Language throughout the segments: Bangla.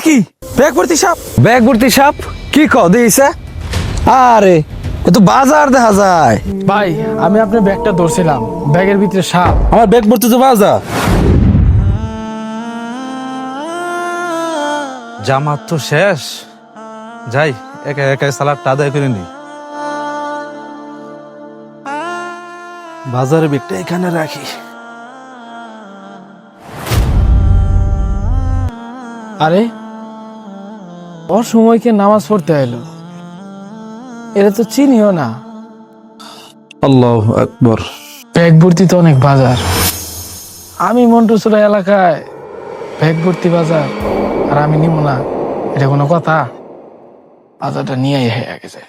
কি ব্যাগ ভর্তি সাপ? ব্যাগ ভর্তি সাপ? কি কও দিছে? আরে এ তো বাজার দেখা যায়। ভাই আমি আপনার ব্যাগটা ধরছিলাম, ব্যাগের ভিতরে সাপ। আমার ব্যাগ ভর্তি তো বাজার। জামাত তো শেষ, যাই একা একা সালাদটা আদায় করে নি। বাজারে ব্যাগটা এখানে রাখি। আরে ওর সময়কে নামাজ পড়তে এলো, এটা তো চিনিও না। আল্লাহু আকবার। ব্যাগ ভর্তি তো অনেক বাজার। আমি মন্টুসুরা এলাকায় ব্যাগ ভর্তি বাজার আর আমি নিব না, এটা কোনো কথা? বাজারটা নিয়েই হয়ে গেছে।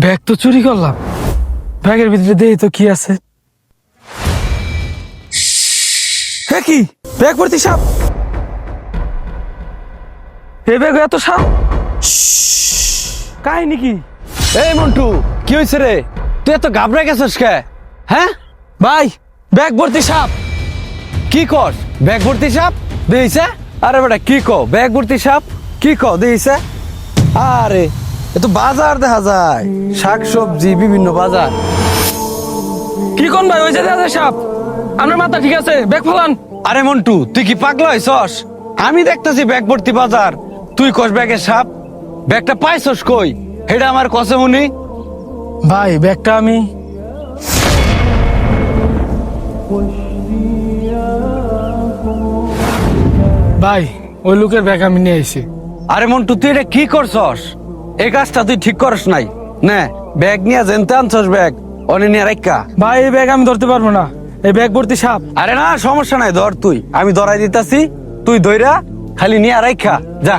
ব্যাগ তো চুরি করলাম, ব্যাগের ভিতরে দেখি তো কি আছে। কি ব্যাগ ভর্তি সাপ? এ ব্যাগ এত সাপ? কাহিনী কি? এই মন্টু, কি হইছে রে? তুই এত ঘাবড়ে গেছিস কে? হ্যাঁ ভাই ব্যাগ ভর্তি সাপ। কি কর? ব্যাগ ভর্তি সাপ দিছে? আরে বেটা কি কও? ব্যাগ ভর্তি সাপ কি কও দিছে? আরে এ তো বাজার দেখা যায়, শাকসবজি বিভিন্ন বাজার। কি কোন ভাই, ওই যে দাদা সাপ। আপনার মাথা ঠিক আছে? ব্যাগ ফেলান। আরে মন্টু, তুই কি পাগলা হইছস? আমি দেখতেছি ব্যাগ ভর্তি বাজার, তুই কস ব্যাগের সাপ। ব্যাগটা পাইছস কই? এটা আমার কসে মুনি। ভাই ব্যাগটা আমি ভাই ওই লোকের ব্যাগ আমি নিয়ে আইছি। আরে মন্টু, তুই এটা কি করছস? এই কাজটা তুই ঠিক করস নাই। না ব্যাগ নিয়ে জেনতে আনছস, ব্যাগ অনে নিয়ে রাখা। ভাই এই ব্যাগ আমি ধরতে পারবো না, এই ব্যাগ ভর্তি সাপ। আরে না সমস্যা নাই, ধর তুই, আমি ধরাই দিতাছি। তুই ধইরা খালি নিয়ে রাখা যা।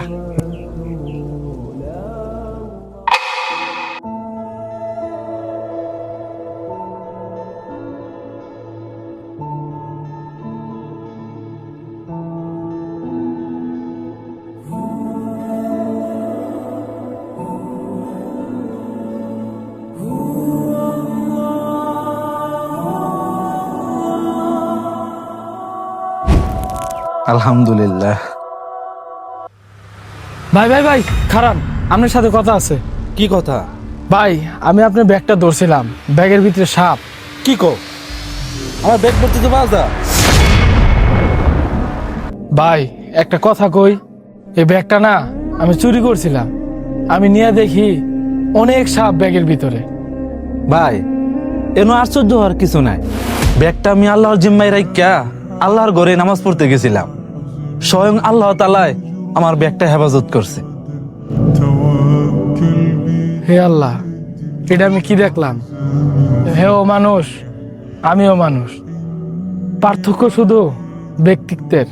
আলহামদুলিল্লাহ। ভাই ভাই ভাই খারাপ, আপনার সাথে কথা আছে। কি কথা? ভাই আমি আপনার ব্যাগটা ধরছিলাম, ব্যাগের ভিতরে সাপ। কি কও? আমার ব্যাগ ভর্তি তো বাজার। ভাই একটা কথা কই, এই ব্যাগটা না আমি চুরি করছিলাম। আমি নিয়ে দেখি অনেক সাপ ব্যাগের ভিতরে। ভাই এনো আশ্চর্য হওয়ার কিছু নাই। ব্যাগটা আমি আল্লাহর জিম্মায় রাইখা আল্লাহর ঘরে নামাজ পড়তে গেছিলাম। স্বয়ং আল্লাহ তাআলাই আমার ব্যাগটা হেফাজত করছে। হে আল্লাহ, এটা আমি কি দেখলাম? হেও মানুষ, আমিও মানুষ, পার্থক্য শুধু ব্যক্তিত্বের।